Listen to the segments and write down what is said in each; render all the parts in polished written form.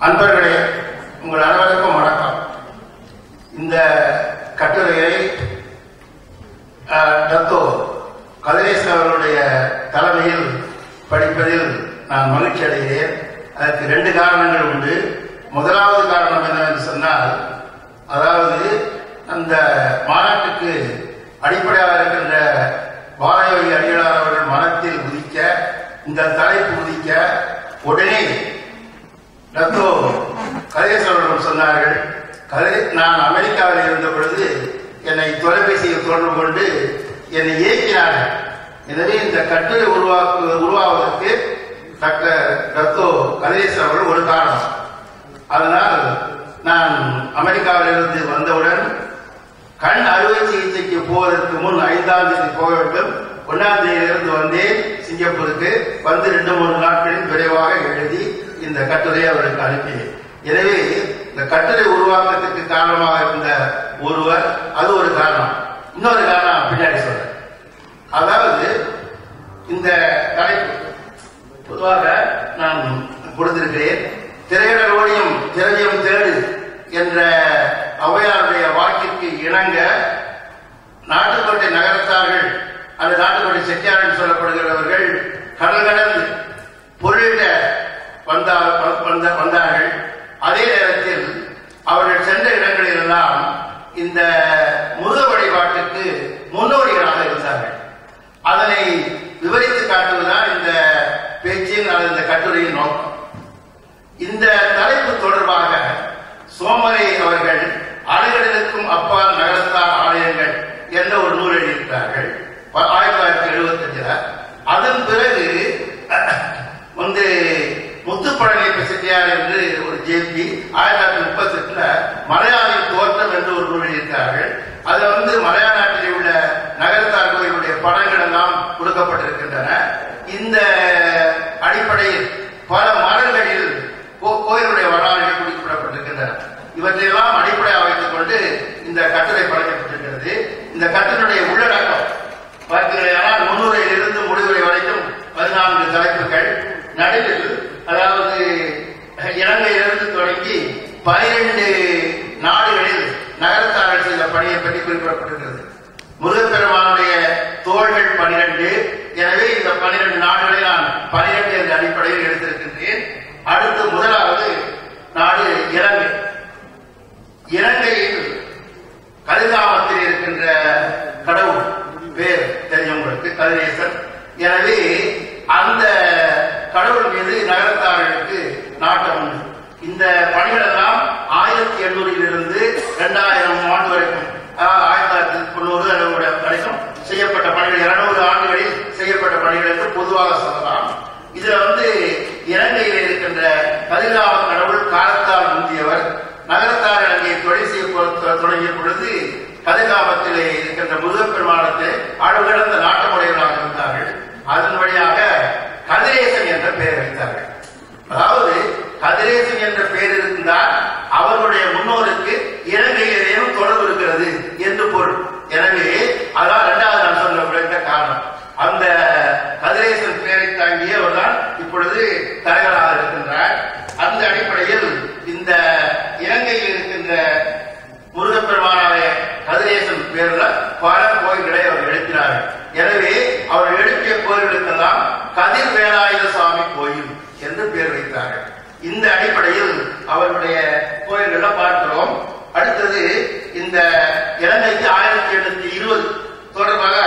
அன்பர்களே, உங்கள் அனைவருக்கும் வணக்கம். இந்த கட்டுரையை டத்தோ கதிரேசன் அவர்களுடைய தலைமையில் படிப்பதில் நான் மகிழ்ச்சி அடைகிறேன். அதற்கு 2 காரணங்கள் உண்டு. முதலாவது காரணம் என்னவென்று சொன்னால், அதாவது அந்த மாநாட்டுக்கு அடிப்படையாக இருக்கின்ற வாராயோகி அடிகளார் அவர்கள் மனத்தில் உதிக்க, இந்த தலைப்பு உதிக்க, உடனே டத்தோ கதிரேசன் அவர்கள் சொன்னார்கள், நான் அமெரிக்காவில் இருந்த பொழுது என்னை தொலைபேசியில் தொடர்பு கொண்டு என்னை இயக்கினார்கள். எனவே இந்த கட்டுரை உருவாவதற்கு டாக்டர் டத்தோ கதிரேசன் அவர்கள் ஒரு காரணம். அதனால் நான் அமெரிக்காவில் இருந்து வந்தவுடன் கண் அறுவை சிகிச்சைக்கு போவதற்கு முன் 5ஆம் தேதி போக வேண்டும். 1ஆம் தேதியிலிருந்து வந்தேன் சிங்கப்பூருக்கு. வந்து 2-3 நாட்களில் விரைவாக எழுதி இந்த கட்டுரையை அவர்களுக்கு அனுப்பினேன். எனவே இந்த கட்டுரை உருவாக்கத்துக்கு காரணமாக இருந்த ஒருவர், அது ஒரு காரணம். இன்னொரு காரணம் பின்னாடி சொல்றேன். அதாவது இந்த தலைப்பு பொதுவாக நான் கொடுத்திருக்கிறேன். திரையிடல் ஓடியும் திரவியம் தேடு என்ற ஔவையாருடைய வாக்கிற்கு இணங்க நாட்டுக்கோட்டை நகரத்தார்கள், அந்த நாட்டுக்கோட்டை செட்டியார் சொல்லப்படுகிறவர்கள் கடல் கடந்து பொருளிட வந்தார்கள். அதே நேரத்தில் அவர்கள் சென்ற இடங்களில் எல்லாம் இந்த முருக வழிபாட்டுக்கு முன்னோடிகளாக இருந்தார்கள். அதனை விவரித்து காட்டுவதுதான் இந்த பேச்சின் அல்லது இந்த கட்டுரையின் நோக்கம். இந்த தலைப்பு தொடர்பாக சோமரை அவர்கள் அலைகடலுக்கும் அப்பால் நகரத்தார் ஆலயங்கள் என்ற ஒரு நூல் எழுதியிருக்கிறார்கள் 1975. அதன் பிறகு முத்துப்பழனியப்ப செட்டியார் என்று ஒரு ஜேபி 1938 மலையாளின் தோற்றம் என்று ஒரு நூல் எழுதியிருக்கிறார்கள். அதுல மலையாள நாட்டில் உள்ள நகரத்தார் கோயிலுடைய படங்கள் எல்லாம் கொடுக்கப்பட்டிருக்கின்றன. இந்த அடிப்படையில் பல மரங்களில் கோயிலுடைய வரலாறுகள் குறிப்பிடப்பட்டிருக்கின்றன. இவற்றையெல்லாம் அடிப்படையாக வைத்துக் கொண்டு இந்த கட்டுரை படைக்கப்பட்டிருக்கிறது. இந்த கட்டுரையுடைய உள்ளடக்கம் பார்த்தீங்கன்னா முன்னுரையிலிருந்து முடிவுரை வரைக்கும் 14 தலைப்புகள். நடுவில் அதாவது இலங்கையிலிருந்து தொடங்கி 12 நாடுகளில் நகரத்தார்கள் செய்த பணியை பற்றி குறிப்பிடப்பட்டிருக்கிறது. முருகப்பெருமானுடைய தோள்கள் 12. எனவே இந்த 12 நாடுகளை நான் 12 என்ற அடிப்படையில் எடுத்திருக்கின்றேன். அடுத்து முதலாவது நாடு இலங்கை. இலங்கையில் கதிர்காமத்தில் இருக்கின்ற கடவுள் பேர் தெரியும் உங்களுக்கு, கதிரேசன். எனவே அந்த கடவுள் மீது நகரத்தார்களுக்கு நாட்டம் உண்டு. இந்த பணிகள் எல்லாம் 1800 2000 ஆண்டு வரைக்கும், 1990 வரைக்கும் செய்யப்பட்ட பணிகள், 200 ஆண்டுகளில் செய்யப்பட்ட பணிகள் என்று பொதுவாக சொல்லலாம். இதுல இலங்கையில் இருக்கின்ற கதிர்காம கடவுள் காலத்தால் முந்தியவர். நகரத்தார் அங்கே தொழில் செய்ய தொடங்கிய பொழுது கதிர்காமத்திலே இருக்கின்ற முருகப்பெருமானத்தை அளவுகிடந்த நாட்டமுடையவர்களாக இருந்தார்கள். அதன் வழியாக கதிரேசன் என்ற பெயர் வைத்தார்கள். அதாவது கதிரேசன் என்ற பெயர் இருந்தால் அவர்களுடைய முன்னோருக்கு இலங்கையிலேயும் தொடர்பு இருக்கிறது என்று பொருள். எனவே அதான் 2வது நான் சொல்ல காரணம். அந்த கதிரேசன் பெயரை தாங்கியவர் தான் இப்பொழுது தலைவராக இருக்கின்றார். அந்த அடிப்படையில் இந்த இலங்கையில் இருக்கின்ற முருகப்பெருமானாய கதிரேசன் பேர்ல பல கோயில்களை அவர் எழுப்பினார்கள். எனவே அவர் எழுப்பிய கோயில்களுக்கெல்லாம் கதிர் வேலாயுத சுவாமி கோயில் என்று பெயர் வைத்தார்கள். இந்த அடிப்படையில் அவருடைய கோயில்களை பார்க்கிறோம். அடுத்தது இந்த இலங்கைக்கு 1820 தொடர்பாக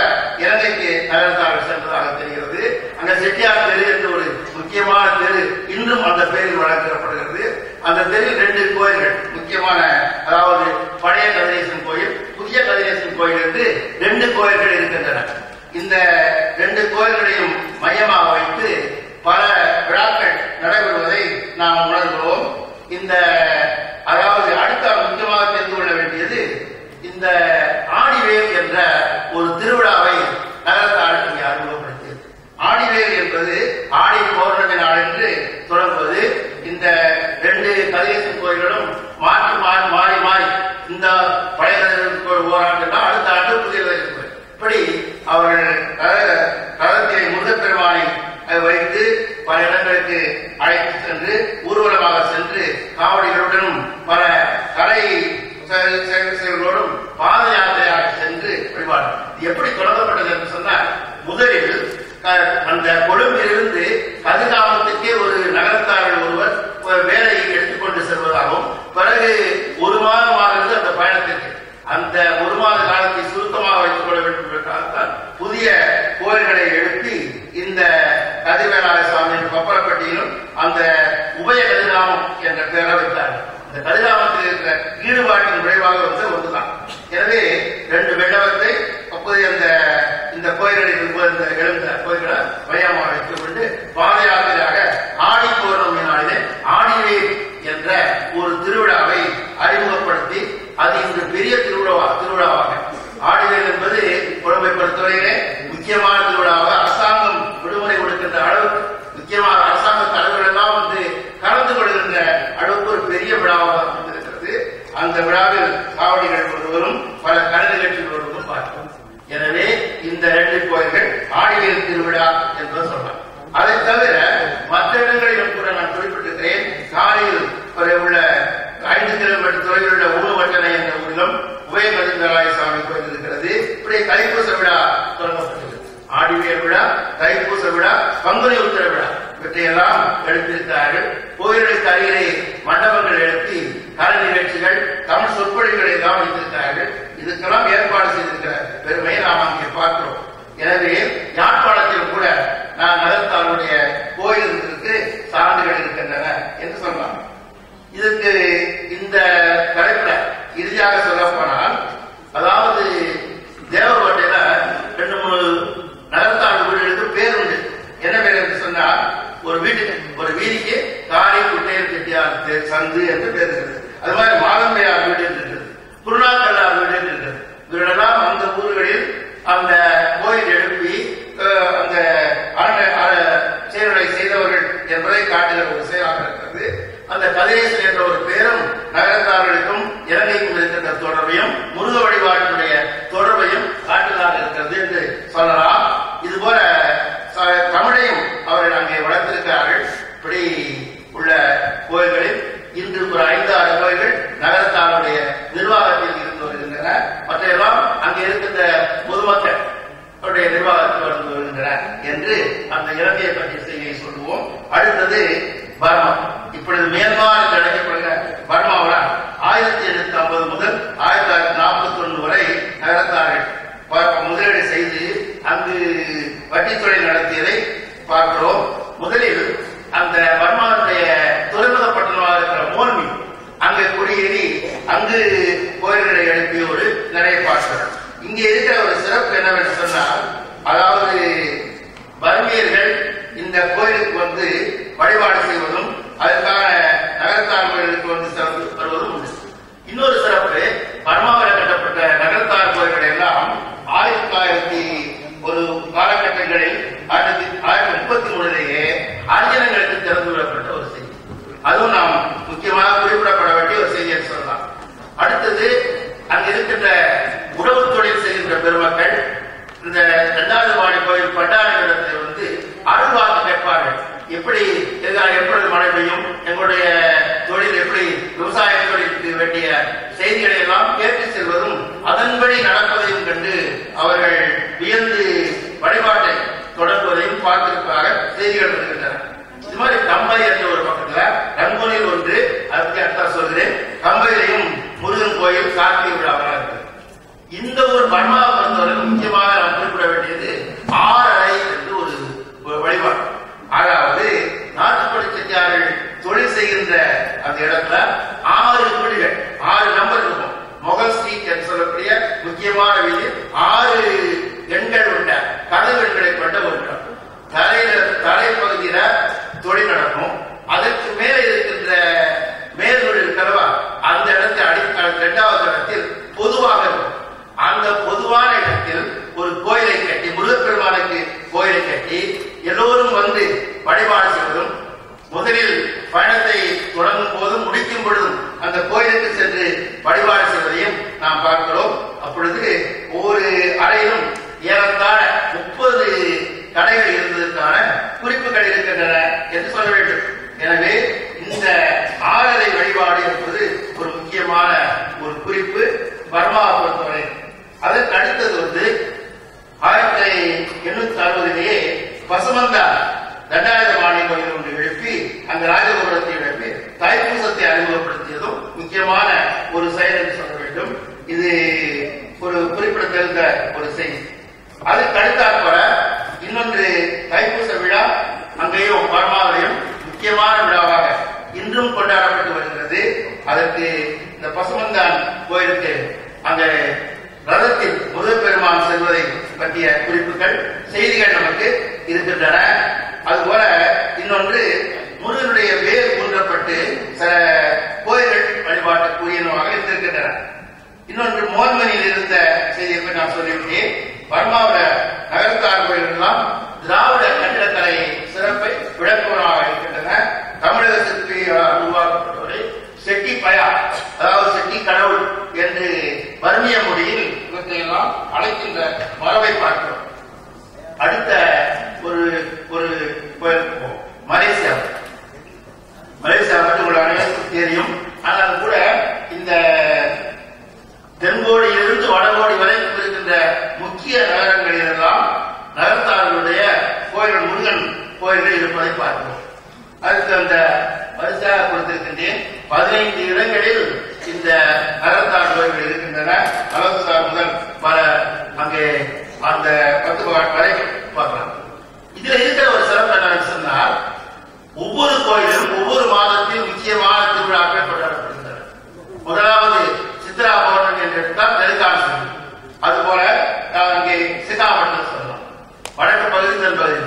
இலங்கைக்கு நகரத்தார்கள் சென்றதாக தெரிகிறது. அங்க செட்டியார் தெரு என்று ஒரு முக்கியமான தெரு இன்றும் அந்த பெயரில் வழங்கப்படுகிறது. அந்த தெருவில் 2 கோயில்கள் முக்கியமான, அதாவது பழைய கதிரேசன் கோயில், புதிய கதிரேசன் கோயில் என்று 2 கோயில்கள் இருக்கின்றன. இந்த 2 கோயில்களையும் மையமாக வைத்து பல விழாக்கள் நடைபெறுவதை நாம் உணர்கிறோம். இந்த அதாவது அடுத்த முக்கியமாக தெரிந்து கொள்ள வேண்டியது, இந்த ஆடிவேல் என்ற ஒரு திருவிழாவை நகரத்தார் இங்கே அறிமுகப்படுத்தியது. ஆடிவேல் என்பது ஆடி பௌர்ணமி நாள் என்று தொடங்குவது. இந்த 2 கதிரேசன் கோயில்களும் மாறி மாறி இந்த பழைய ஓராண்டுனா அடுத்த ஆண்டு புதிய கதிரேசன் கோயில், இப்படி அவர்கள் களத்திலே முருகப்பெருமானை வைத்து இடங்களுக்கு அழைத்து சென்று ஊர்வலமாக சென்று காவடிகளுடனும் பல கலை செயல்களோடும் பாத யாத்திரையாக சென்று வழிபாடு. எப்படி தொடங்கப்பட்டது என்று சொன்னால், முதலில் அந்த கொழும்பிலிருந்து கதிர்காமத்துக்கே ஒரு நகரத்தார்கள் ஒருவர் வேலையை எடுத்துக்கொண்டு செல்வதாகவும், பிறகு ஒரு மாதமாகிறது அந்த பயணத்திற்கு. அந்த ஒரு மாத காலத்தை சுருக்கமாக வைத்துக் கொள்ள வேண்டும் என்பதற்காகத்தான் புதிய கோயில்களை எழுப்பி இந்த கதிர்வேலாய சுவாமி பப்பரப்பட்டியிலும் அந்த உபய கதிர்காமம் என்ற பெயரை வைத்தார்கள். இந்த கதிர்காமத்தில் இருக்கிற ஈடுபாட்டின் விளைவாக வந்து ஒன்றுதான். எனவே 2 வெள்ளவத்தை அப்போது இந்த கோயில்களில் இந்த எழுந்த கோயில்களை மையமாக வைத்துக் கொண்டு பாத யாத்திரையாக ஆடி பௌர்ணமி நாளிலே ஆடிவேல் என்ற ஒரு திருவிழாவை அறிமுகப்படுத்தி, அது இன்று பெரிய திருவிழாவாக ஆடிவேல் என்பது கொழும்பை பொறுத்தவரையிலே முக்கியமான திருவிழாவாக அரசாங்கம் விடுமுறை கொடுக்கின்ற அளவுக்கு, முக்கியமாக அரசாங்க தலைவர்கள் எல்லாம் வந்து கலந்து கொள்கின்ற அளவுக்கு ஒரு பெரிய விழாவாக அமைந்திருக்கிறது. அந்த விழாவில் காவடிகள் ஒருவரும் பல கலை நிகழ்ச்சிகளோடும் பார்க்கிறோம். எனவே இந்த 2 கோயில்கள் ஆடிவேல் திருவிழா என்று சொல்லலாம். அதை தவிர மற்ற இடங்களிலும் கூட நான் குறிப்பிட்டிருக்கிறேன். காலையில் உள்ள 5 கிலோமீட்டர் தொலைவில் உள்ள ஊனுவட்டனை என்ற ஊரிலும் உபயகதிர்வேலாய சுவாமி கோயில் இருக்கிறது. இப்படியே தைப்பூச விழா தொடங்கப்பட்டது. ஆடிவேல் விழா, தைப்பூச விழா, பங்குனி உத்திர விழா இவற்றையெல்லாம் எழுப்பியிருக்கிறார்கள். கோயில்களுக்கு அருகிலே மண்டபங்கள் எழுப்பி கலை நிகழ்ச்சிகள், தமிழ் சொற்பொழிவுகளை எல்லாம் வைத்திருக்கிறார்கள். இதுக்கெல்லாம் ஏற்பாடு செய்திருக்கிற பெருமையை நாம் அங்கே பார்க்கிறோம். எனவே யாழ்ப்பாணத்தில் கூட நான் நகரத்தாருடைய கோயில்களுக்கு சான்றுகள் இருக்கின்றன என்று சொல்லலாம். இதுக்கு இந்த தலைப்புல இறுதியாக சொல்ல போனால், அதாவது தேவகோட்டையில 2-3 நகரத்தார் வீடுகளுக்கு பேர் உண்டு. என்ன பேர் என்று சொன்னால், ஒரு வீட்டுக்கு ஒரு வீதிக்கு காரை குட்டையர் செட்டியார் சந்து என்று பேர் இருக்கிறது. அது மாதிரி மாதம்பையார் வீடு இருக்கிறது, குருநாக்கல்லார் வீடு இருக்கிறது. இவர்களெல்லாம் அந்த ஊர்களில் அந்த கோயில் எழுப்பி அந்த செயல்களை செய்தவர்கள் என்பதை காட்டுகிற ஒரு செயலாக இருக்கிறது. அந்த கதிரேசன் என்ற ஒரு பேரும் நகரத்தார்களுக்கும் இலங்கைக்கும் இருக்கின்ற தொடர்பையும் முருக வழிபாட்டினுடைய தொடர்பையும் காட்டுவதாக இருக்கிறது என்று சொல்லலாம். இதுபோல தமிழையும் அவர்கள் அங்கே வளர்த்திருக்கிறார்கள். இப்படி உள்ள கோயில்களில் இன்று ஒரு 5-6 கோயில்கள் நகரத்தாருடைய நிர்வாகத்தில் இருந்து வருகின்றன. மற்றையெல்லாம் அங்கே இருக்கின்ற பொதுமக்கள் அவருடைய நிர்வாகத்தில் வந்து வருகின்றன என்று அந்த இலங்கையை பற்றிய செய்தியை சொல்லுவோம். அடுத்தது பர்மா. இப்பொழுது மியான்மர் என்று அழைக்கப்படுகிற பர்மாவில் 1850 முதல் 1941 வரை நகரத்தார்கள் முதலீடு செய்து அங்கு வட்டி தொழில் நடத்தியதை பார்க்கிறோம். முதலில் அந்த பர்மாவுடைய துறைமுக பட்டணமாக இருக்கிற மோல்மி அங்கு குடியேறி அங்கு கோயில்களை எழுப்பியோடு நிறைய பார்க்கிறோம். இங்கே இருக்கிற ஒரு சிறப்பு என்னவென்று சொன்னால், அதாவது பர்மியர்கள் இந்த கோயிலுக்கு வந்து வழிபாடு செய்வதும் அதற்கான நகரத்தார் கோயிலுக்கு வந்து வருவதும் உண்டு. இன்னொரு சிறப்பு, பர்மாவில் கட்டப்பட்ட நகரத்தார் கோயில்கள் எல்லாம் 1901 காலகட்டங்களில் 1933 அர்ஜனங்களுக்கு திறந்து விடப்பட்ட ஒரு செய்தி. அதுவும் நாம் முக்கியமாக குறிப்பிடப்பட வேண்டிய ஒரு செய்தியை சொல்லலாம். அடுத்தது, அங்கு இருக்கின்ற உணவு தொழில் செய்கின்ற பெருமக்கள் இந்த 2வது மாடி கோயில் பண்டாரங்களிடத்தில் வந்து அருள்வாக்கு கேட்பார்கள். எப்படி எப்பொழுது மழை பெய்யும், எங்களுடைய தொழில் எப்படி, விவசாய தொழிலுக்கு வேண்டிய செய்திகளை எல்லாம் கேட்டு செல்வதும் அதன்படி நடப்பதையும் கண்டு அவர்கள் வியந்து வழிபாட்டை தொடர்வதையும் பார்த்திருப்பாக செய்திகள் வருகின்றன. இது மாதிரி கம்பை என்ற ஒரு பக்கத்துல ரங்கூனில் ஒன்று, அதுக்கு அடுத்த சொல்கிறேன், கம்பையிலையும் முருகன் கோயில் கார்த்திகை விழாவாக இருக்கு. இந்த ஒரு பர்மாவை பொறுத்தவரை முக்கியமாக நாம் குறிப்பிட வேண்டியது ஆறரை என்று ஒரு வழிபாடு. அதாவது நாட்டுப்படி செட்டியார்கள் தொழில் செய்கின்ற அந்த இடத்துல 6 வீடுகள், 6 நம்பர் இருக்கும். மொகல் ஸ்ட்ரீட் என்று சொல்லக்கூடிய முக்கியமான வீதியில் 6 எண்கள் உள்ள கதவுகளை கொண்ட ஒரு இடம். தலைப்பகுதியில தொழில் நடக்கும். அதற்கு மேலே இருக்கின்ற மேல் வீடு இருக்கிறவா, அந்த இடத்தை 2வது இடத்தில் பொதுவாக இருக்கும். அந்த பொதுவான இடத்தில் ஒரு கோயிலை கட்டி, முருகப்பெருமானுக்கு கோயிலை கட்டி எல்லோரும் வந்து வழிபாடு செய்வதும், முதலில் பயணத்தை தொடங்கும் போதும் முடிக்கும் முக்கியமான ஒரு செயல் என்று சொல்ல வேண்டும். இது ஒரு குறிப்பிடத்தகுந்த ஒரு செய்தி. அதுக்கு அடுத்தாற்போல இன்னொன்று தைப்பூச விழா அங்கேயும் பரமாவளையும் முக்கியமான விழாவாக இன்றும் கொண்டாடப்பட்டு வருகிறது. அதற்கு இந்த பசுமந்தான் கோயிலுக்கு அங்க ரதத்தில் முருகப்பெருமான் செல்வதை பற்றிய குறிப்புகள் செய்திகள் நமக்கு இருக்கின்றன. அதுபோல இன்னொன்று முருகனுடைய வேர் ஊன்றப்பட்டு சில கோயில்கள் வழிபாட்டுக்குரியனவாக இருந்திருக்கின்றன. இன்னொன்று மோர்மனியில் இருந்த செய்தியை நான் சொல்லிவிட்டேன். பர்மாவோட நகரத்தார் கோயில்கள்லாம் திராவிட கட்டிடக்கலை சிறப்பை விளக்குவதாக இருக்கின்றன. தமிழக சிற்பியால் உருவாக்கப்பட்டவரை செட்டி பயா, அதாவது செட்டி கடவுள் என்று வர்மிய மொழியில் இவற்றையெல்லாம் அழைக்கின்ற மரபை பார்க்கிறோம். அடுத்த ஒரு ஒரு கோயிலுக்கு மலேசியா பற்றி உள்ள அனைவருக்கும் தெரியும். ஆனால் கூட இந்த தென்கோடியிலிருந்து வடகோடி வரைக்கும் இருக்கின்ற முக்கிய நகரங்களிலெல்லாம் நகரத்தார்களுடைய கோயில்கள், முருகன் கோயில்கள் இருப்பதை பார்க்கிறோம். அதுக்கு அந்த வரிசையாக கொடுத்திருக்கின்றேன். 15 இடங்களில் இந்த நகரத்தார் கோயில்கள் இருக்கின்றன. நகரத்தார் முதல் பல அங்கே அந்த 10 வரைக்கும் பார்க்கலாம். இதுல இருக்கிற ஒரு சிறப்பு என்ன சொன்னால், ஒவ்வொரு கோயிலும் ஒவ்வொரு மாதத்தில் முக்கியமான திருவிழாக்கள் கொண்டாடப்படுகின்றன. முதலாவது சித்ரா பௌர்ணமி என்று எடுத்தால் நெருக்காசி, அதுபோல அங்கே சிதாமட்டம் சொல்லலாம், வடக்கு பகுதி தென்பகுதி.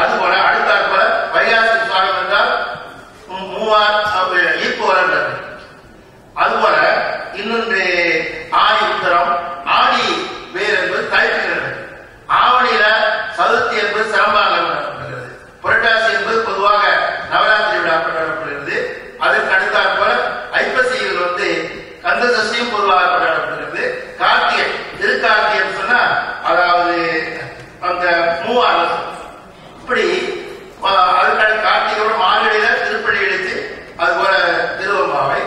அதுபோல அடுத்தாற் போல வைகாசி சுவாகம் என்றால் ஈர்ப்பு வளர்ந்தது. அதுபோல இன்னொன்று ஆடி உத்தரம், ஆடி வேர் என்பது தைக்கிறது, ஆவணியில சதுர்த்தி என்பது சிரம்பாக கொண்டாடப்படுகிறது, புரட்டாசி என்பது பொதுவாக நவராத்திரி விழா கொண்டாடப்படுகிறது. அதற்கு அடுத்தாற் போல ஐப்பசியில் கந்த சஷ்டியும் பொதுவாக கொண்டாடப்படுகிறது. கார்த்திகை, திருக்கார்த்திகை சொன்னா அதாவது அந்த மூவாரம், இப்படி அதுக்கான கார்த்திகை மார்கழியில திருப்பணி எடுத்து, அதுபோல திருவம்பாவை,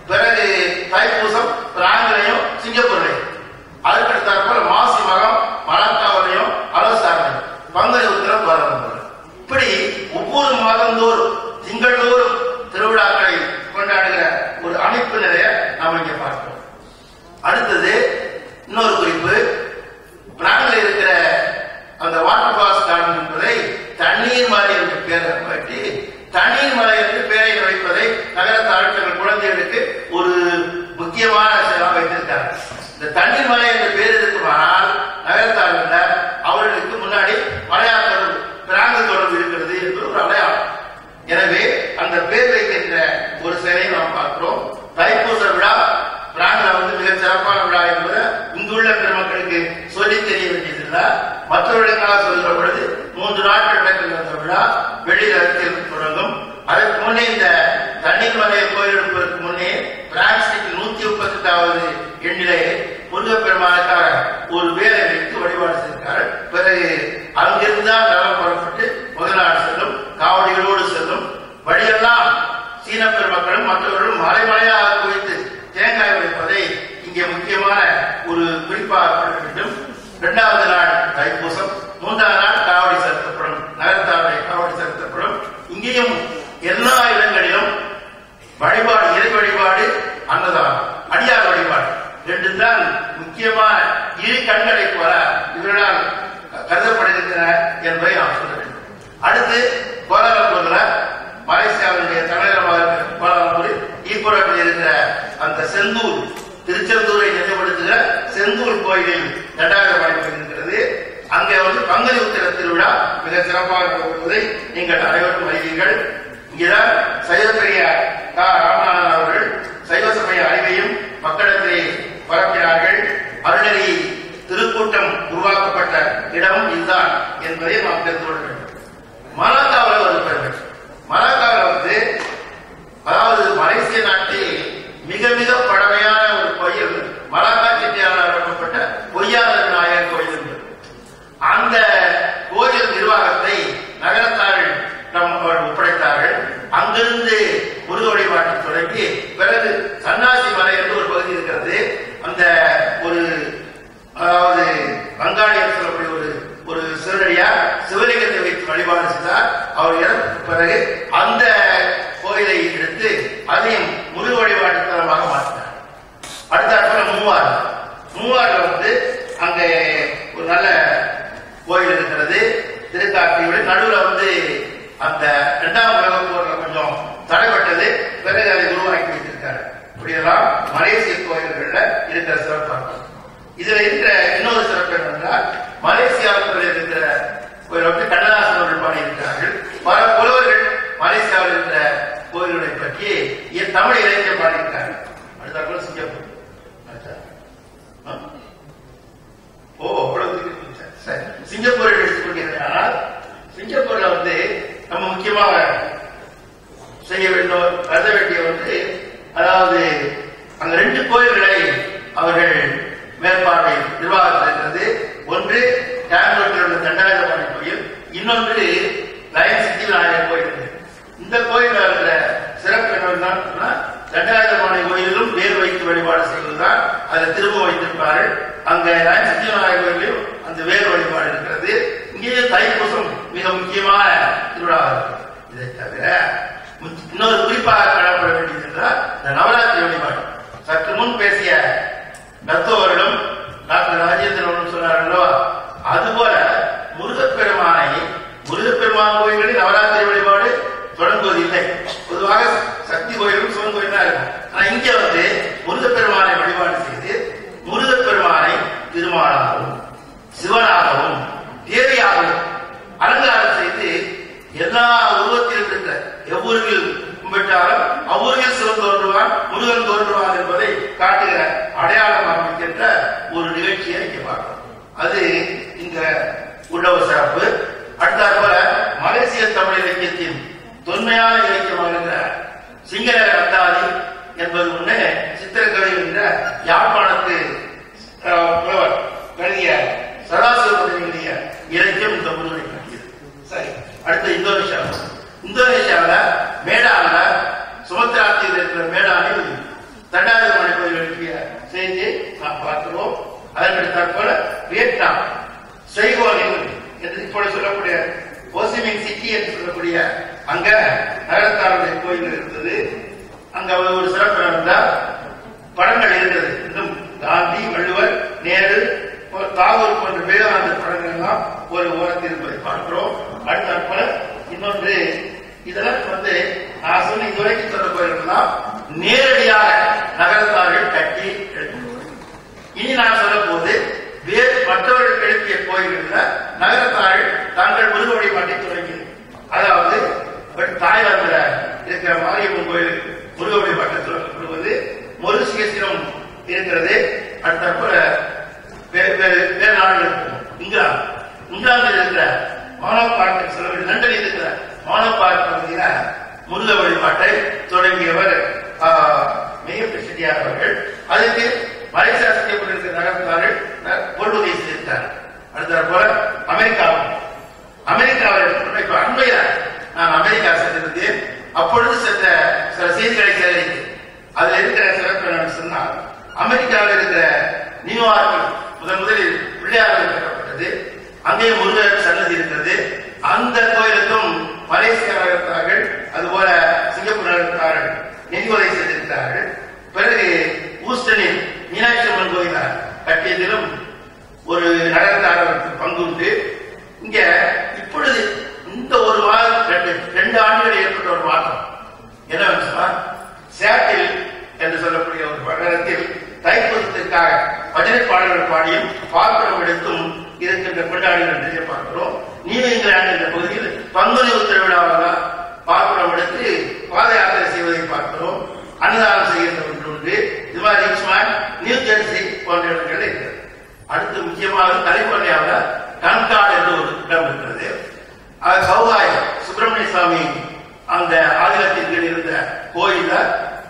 பிறகு தைப்பூசம் பிராங்கலையும் சிங்கப்பூர்லையும், அதுக்கடுத்தாற் போல மாசி மகம் மலக்காவலையும் அலசாரணையும், பங்குனி உத்திரம் வரணும். இப்படி ஒவ்வொரு மாதந்தோறும் திங்கள்தோறும் திருவிழாக்களை கொண்டாடுகிற ஒரு அமைப்பு நிலைய நாம் இங்கே பார்க்கிறோம். அடுத்தது இன்னொரு குறிப்பு, பிராங்கில் இருக்கிற அந்த வாட்டர் பாஸ் கார்டன் என்பதை தண்ணீர் மலை என்று பெயரை மாற்றி தண்ணீர் மலை என்று பெயரை வைப்பதை நகரத்தார் தங்கள் குழந்தைகளுக்கு ஒரு முக்கியமான செயலாக வைத்திருக்கிறார். இந்த தண்ணீர் மலை என்ற பெயர் இருக்குமானால் நகரத்தார்கள் அவர்களுக்கு முன்னாடி மலையாளர்கள் பிராங்கல் தொடர்பு இருக்கிறது என்பது ஒரு அடையாளம். எனவே அந்த பேர் வைக்கின்ற ஒரு செயலை நாம் பார்க்கிறோம். தைப்பூச விழா பிராங்கல மிக சிறப்பான விழா என்பது இங்குள்ள பெருமக்களுக்கு சொல்லி தெரிய வேண்டியதில்லை. மற்றவர்களுக்காக சொல்கிற பொழுது 3 நாட்கள் நடக்கின்ற அந்த விழா வெள்ளி ரகத்தில் தொடங்கும். அதற்கு முன்னே இந்த தண்ணீர் மலை கோயில் எடுப்பதற்கு முன்னே பிரான்ஸ் 138வது எண்ணிலே முருகப்பெருமானுக்காக ஒரு வேலை வைத்து வழிபாடு செய்கிறார்கள். பிறகு அங்கிருந்தால் நலம் புறப்பட்டு முதல்நாடு செல்லும், காவடிகளோடு செல்லும். வழியெல்லாம் சீன பெருமக்களும் மற்றவர்களும் மலைமலையாக குவித்து தேங்காய் உடைப்பதை இங்கே முக்கியமான ஒரு குறிப்பாக பார்க்க வேண்டும். 2வது நாள் தைப்பூசம், 3வது நாள் காவடி செலுத்தப்படும், நகரத்தாருடைய காவடி செலுத்தப்படும். இங்கேயும் எல்லா இடங்களிலும் வழிபாடு, இறை வழிபாடு, அன்னதானம், அடியார் வழிபாடு 2 தான் முக்கியமான இரு கண்களை போல இவர்களால் கருதப்படுகின்றன என்பதை நாம் சொல்ல வேண்டும். அடுத்து கோலாலம்பூர்ல, மலேசியாவுடைய தலைநகரமாக கோலாலம்பூரில் ஈக்குவரத்தில் இருக்கிற அந்த செந்தூர், திருச்செந்தூரை நினைவுபடுத்துகிற செந்தூர் கோயிலில் 2வது வழிபாடு இருக்கிறது. அங்கே பங்குனி உத்திர திருவிழா மிக சிறப்பாக நடப்பதை நீங்கள் அனைவரும் அறிவீர்கள். இங்கேதான் சைவப்பெரிய ராமநாதன் அவர்கள் சைவ சமய அறிவையும் மக்களிடத்திலே பரப்பினார்கள். அருணரி திருக்கூட்டம் உருவாக்கப்பட்ட இடம் இதுதான் என்பதை நாம் தெரிந்து கொள்ள வேண்டும். மலாக்காவில் ஒரு பெருமை, மலாக்காவில் அதாவது மலேசிய நாட்டில் மிக மிக பழமையான ஒரு கோயில் மலாக்கா செட்டியாரால் அழைக்கப்பட்ட பொய்யாத விநாயகர் கோயில் என்பது. அந்த கோயில் நிர்வாகத்தை நகரத்தார்கள் ஒப்படைத்தார்கள். அங்கிருந்து முருக வழிபாட்டை தொடங்கி பிறகு சன்னாசி மலை என்று ஒரு பகுதி இருக்கிறது. அந்த ஒரு அதாவது பங்காளியர் சொல்லக்கூடிய ஒரு சிவனடியார் சிவலிங்கத்தை வைத்து வழிபாடு செய்தார். அவர் இறப்புக்கு பிறகு அந்த கோயிலை எடுத்து அதையும் முருக வழிபாட்டு தலமாக மாற்றினார். கோயில்களை பற்றி என் தமிழ் இளைஞர் பாடியிருக்காரு. அடுத்த சிங்கப்பூர். சிங்கப்பூரை எடுத்துக்கொண்டீர்கள். ஆனால் சிங்கப்பூர்ல நம்ம முக்கியமாக செய்ய வேண்டும் கருத வேண்டிய அதாவது அங்க 2 கோயில்களை அவர்கள் மேற்பார்வை நிர்வாகத்தில் இருக்கிறது. ஒன்று பெங்களூரில் உள்ள தண்டாயுதபாணி கோயில், இன்னொன்று லயன் சித்தி விநாயகர் கோயில். இந்த கோயிலில் இருக்கிற சிறப்பு என்னன்னா தண்டாயுதபாணி கோயிலும் வேர் வைத்து வழிபாடு செய்வதுதான். அதில் திரும்ப வைத்திருப்பார்கள். அங்க லயன் சித்தி விநாயகர் கோயிலும் அந்த வேர் வழிபாடு இருக்கிறது. இங்கேயே தைப்பூசம் மிக முக்கியமான திருவிழா இருக்கு. இதை தவிர இன்னொரு குறிப்பாக காணப்பட வேண்டியது என்றால் இந்த நவராத்திரி வழிபாடு. சற்று முன் பேசிய தத்துவர்களும் டாக்டர் ராஜேந்திரன் சொன்னார்களோ, அதுபோல முருகப்பெருமான் கோயில்களில் நவராத்திரி வழிபாடு தொடங்குவதில்லை. பொதுவாக சக்தி கோயிலும் சிவன் கோயில் தான் இருக்கும். ஆனா இங்க முருகப்பெருமானை வழிபாடு செய்து முருகப்பெருமானை திருமாலாகவும் சிவனாகவும் தேவியாகவும் அலங்காரம் செய்து எல்லா உருவத்திலும் இருக்கிற எவ்வூரில் கும்பிட்டாலும் அவ்வூரில் சிவன் தோன்றுவான், முருகன் தோன்றுவான் என்பதை காட்டுகிற அடையாளம் அமைக்கின்ற ஒரு நிகழ்ச்சியை இங்கே பார்க்கிறோம். அது இங்க உள்ள ஒரு சிறப்பு. அடுத்தாற்போல மலேசிய தமிழ் இலக்கியத்தின் தொன்மையான இலக்கியமாக இருக்கிற சிங்கள அந்தாதி என்பது ஒண்ணு சித்திரக்கலை என்ற யாழ்ப்பாணத்து புலவர் எழுதிய சதாசிவம் எழுதிய இலக்கியம் இந்த முருகனை பற்றியது. சரி, அடுத்து இந்தோனேஷியாவில் மேடான சுமத்ராத்தில் இருக்கிற மேடானில் தண்டாயுதபாணி கோயில் எழுப்பிய செய்தியை நாம் பார்க்கிறோம். அதற்கடுத்தாற்போல வியட்நாம் சைகோனில் என்று இப்பொழுது சொல்லக்கூடிய ஓசிமின் சிட்டி என்று சொல்லக்கூடிய அங்க நகரத்தாருடைய கோயில் இருந்தது. அங்க ஒரு சிறப்பு நடந்தால் படங்கள் இருந்தது. இன்னும் காந்தி, வள்ளுவர், நேரு, தாகூர் போன்ற விவேகானந்த படங்கள் எல்லாம் ஒரு ஓரத்தில் இருப்பதை பார்க்கிறோம். அடுத்தாற்போல இன்னொன்று இதெல்லாம் நான் சொன்ன இதுவரைக்கும் சொன்ன கோயில்கள்லாம் நேரடியாக நகரத்தார்கள் கட்டி எழுப்பினார்கள். இனி நான் சொல்ல போது வேறு மற்றவர்கள் எழுப்பிய கோயில்களில் நகரத்தார்கள் தாங்கள் முருக வழிபாட்டை தொடங்கி, அதாவது தாய்லாந்துல இருக்கிற மாரியம்மன் கோயில் முருக வழிபாட்டை தொடங்கப்படுவது, மொரிஷியஸிலும் இருக்கிறது. அடுத்தாற்போல வேறு நாடுகள் இங்கிலாந்தில் இருக்கிற மானோபார்க் செலவு, லண்டனில் இருக்கிற மானோபார்க் பகுதியில முருக வழிபாட்டை தொடங்கியவர் மெய்யப்ப செட்டியார் அவர்கள். அதுக்கு மலேசியா சிங்கப்பூரில் இருக்கிற நகரத்தார்கள் பொருளுதவி செய்திருக்கிறார். அடுத்தாற்போல அமெரிக்காவில் இப்ப அண்மையில நான் அமெரிக்கா சென்றிருந்தேன். அப்பொழுது சென்ற சில செய்திகளை சேகரித்து அதுல இருக்கிற சிறப்பு என்னன்னு சொன்னால், அமெரிக்காவில் இருக்கிற நியூயார்க்கில் முதலில் பிள்ளையார் கட்டப்பட்டது. அங்கே முருகர் சன்னதி இருக்கிறது. அந்த கோயிலுக்கும் மலேசிய நகரத்தார்கள் அதுபோல சிங்கப்பூர் நகரத்தார்கள் நிதியுதவி செய்திருக்கிறார்கள். பிறகு ஹூஸ்டனில் மீனாட்சி அம்மன் கோயில கட்டியதிலும் ஒரு நகரத்தார்களுக்கு பங்கு உண்டு. இங்க இப்பொழுது இந்த ஒரு மாதம் 2 ஆண்டுகள் ஏற்பட்ட ஒரு மாற்றம் என்னவென்று சொன்னால், சேட்டில் என்று சொல்லக்கூடிய ஒரு நகரத்தில் தைப்பூசத்திற்காக பஜனை பாடல்கள் பாடியும் பாத்திரம் எடுத்தும் இருக்கின்ற கொண்டாடுகள் நிறைய பார்க்கிறோம். நியூ இங்கிலாந்து என்ற பகுதியில் பங்குனி உத்திரவிழாவாக பாத்திரம் எடுத்து பாத யாத்திரை செய்வதை பார்க்கிறோம். அன்னதானம் செய்கின்ற ஒன்று உண்டு. இது மாதிரி ரிச்மண்ட், நியூ ஜெர்சி போன்ற இடங்கள் இருக்கிறது. அடுத்து முக்கியமாக கலிபோர்னியாவில் கன்கார்ட் என்று ஒரு இடம் இருக்கிறது. சௌகாய் சுப்பிரமணிய சுவாமி அந்த ஆதினத்தின் கீழ் இருந்த கோயில,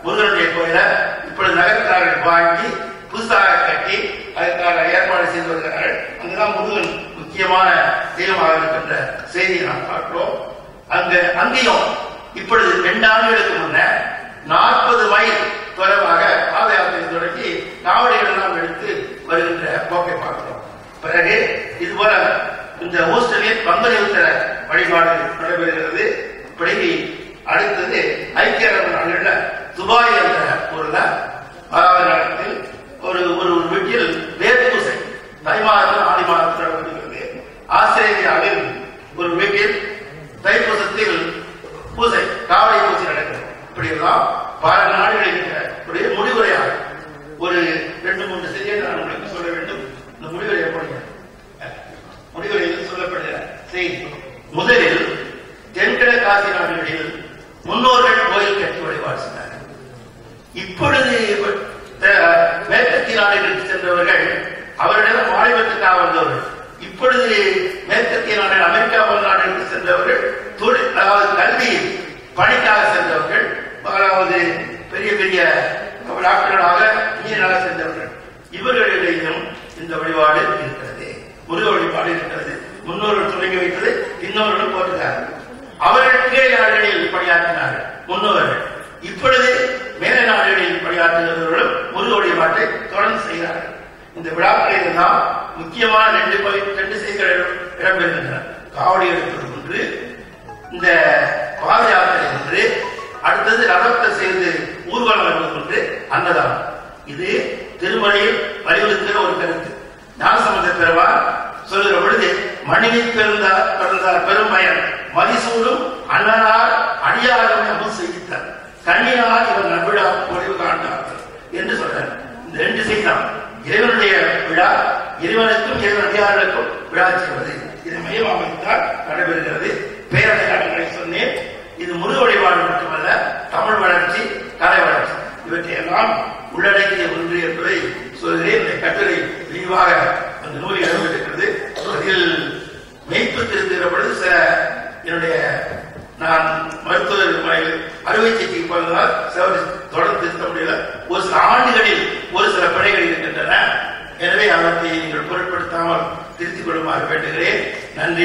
முருகனுடைய கோயில இப்பொழுது நகரத்தார்கள் வாங்கி புதுசாக கட்டி அதற்கான ஏற்பாடு செய்து வருகிறார்கள். அங்குதான் முருகன் முக்கியமான தெய்வமாக இருக்கின்ற செய்தியை நாம் பார்க்கிறோம். அங்கேயும் இப்பொழுது 2 ஆண்டுகளுக்கு முன்ன 40 மைல் தொலைவாக பாத யாத்திரை தொடங்கி காவடிகள் எல்லாம் எடுத்து வருகின்ற போக்கை பார்க்கிறோம். பிறகு இதுபோல இந்த ஹூஸ்டனில் பங்குனி உத்திர வழிபாடு நடைபெறுகிறது. இப்படி அடுத்தது ஐக்கிய அரபு நாடுகளில் துபாய் என்ற ஊர்ல நகரத்தில் ஒரு வீட்டில் வேர் பூசை தை மாதத்தில் ஆடி மாதத்தில் நடக்கிறது. ஆஸ்திரேலியாவில் ஒரு வீட்டில் தைப்பூசத்தில் பூசை காவடி பூசை நடக்கிறது. இப்படி எல்லாம் பல நாடுகளில் முடிவுரையாக ஒரு 2-3 செய்தியை நான் உங்களுக்கு சொல்ல வேண்டும். இந்த முடிவுரை எப்படி முடிவுரையில் சொல்லப்படுகிற செய்தி, முதலில் தென்கிழக்காசி நாடுகளில் முன்னோர்கள் கோயில் வழிபாடு செய்தார். இப்பொழுது மேற்கத்திய நாடுகளுக்கு சென்றவர்கள் அவரிடம் வாலிபத்துக்காக வந்தவர்கள். இப்பொழுது மேற்கத்திய நாடுகள் அமெரிக்கா போன்ற நாடுகளுக்கு சென்றவர்கள் அதாவது கல்வி பணிக்காக சென்றவர்கள், அதாவது பெரிய பெரிய டாக்டர்களாக இன்ஜினியராக சென்றவர்கள். இவர்களிடையும் இந்த வழிபாடு இருக்கிறது, முருக வழிபாடு இருக்கிறது. முன்னோர்கள் தொடங்கி வைத்தது இன்னொருவர்கள் போட்டுகிறார்கள். அவர்கள் கீழே நாடுகளில் பணியாற்றினார்கள் முன்னோர்கள். இப்பொழுது மேலை நாடுகளில் பணியாற்றுகிறவர்களும் முருக வழிபாட்டை தொடர்ந்து செய்கிறார்கள். இந்த விழாக்களில் எல்லாம் முக்கியமான ரெண்டு செய்திகள் இடம்பெறுகின்றன. காவடி எடுப்பது ஒன்று, இந்த பாத யாத்திரை ஒன்று, அடுத்தது ரதத்தை செய்து ஊர்வலம் வருவது ஒன்று, அன்னதானம். இது திருமலையில் வலியுறுத்துகிற ஒரு கருத்து. ஞானசம்பந்த பெருமான் சொல்லுகிற பொழுது மணினில் பிறந்தார் பெருமயன் மதிசூடும் அண்ணனார் அடியாரம் அமுல் செய்தார் கண்ணினால் இவர் நவ்விழா பொழிவு காண்டார்கள் என்று சொல்றார். இந்த ரெண்டு செய்தான் இறைவனுடைய விழா, இறைவனுக்கும் இறைவன் அடியார்களுக்கும் விழா செய்வது. இதை மையமாக வைத்தால் நடைபெறுகிறது. பேரடையாளங்களை சொன்னேன். இது முருக வழிபாடு மட்டுமல்ல, தமிழ் வளர்ச்சி, கலை வளர்ச்சி, இவற்றையெல்லாம் உள்ளடக்கிய ஒன்று என்பதை சொல்கிறேன். இந்த கட்டுரை விரிவாக அந்த நூலில் இடம்பெற்றிருக்கிறது. அதில் மெய்ப்பு திருத்துகிற பொழுது சில என்னுடைய நான் மருத்துவமனையில் அறுவை சிகிச்சைக்கு போவதால் தொடர்ந்து திருத்த முடியல. ஒரு சில ஆண்டுகளில் ஒரு சில பிழைகள் இருக்கின்றன. எனவே அவற்றை நீங்கள் பொருட்படுத்தாமல் திருத்திக் கொள்ளுமாறு வேண்டுகிறேன். நன்றி.